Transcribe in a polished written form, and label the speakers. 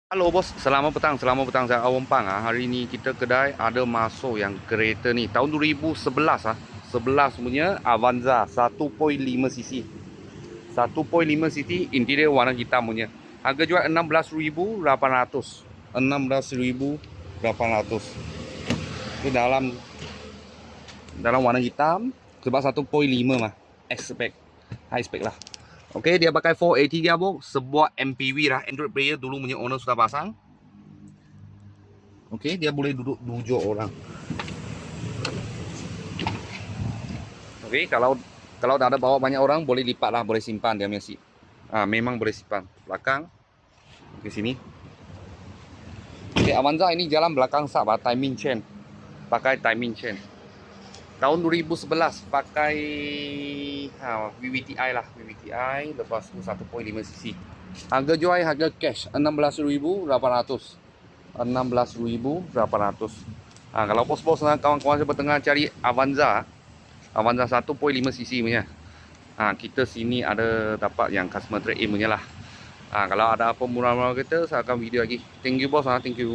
Speaker 1: Halo bos, selamat petang, saya Awang Pang. Hari ini kita kedai ada masuk yang kereta ni tahun 2011 11 punya Avanza 1.5cc. 1.5cc interior warna hitam punya. Harga jual 16,800. 16,800. Itu dalam warna hitam sebab 1.5 mah. Expect high spec lah. Okey, dia pakai 480 gearbox, sebuah MPV lah, Android player dulu punya owner sudah pasang. Okey, dia boleh duduk 7 orang. Okey, kalau dah ada bawa banyak orang boleh lipat lah, boleh simpan dia punya seat. Memang boleh simpan. Belakang ke sini. Okey, Avanza ini jalan belakang sab timing chain. Pakai timing chain. Tahun 2011 pakai VVTi lah, VVTi, lepas tu 1.5cc. Harga jual harga cash 16,800. 16,800. Kalau bos-bos dan kawan-kawan saya tengah cari Avanza 1.5cc punya. Kita sini ada dapat yang customer trade in punya lah. Kalau ada apa murah-murah kita, saya akan video lagi. Thank you bos, thank you.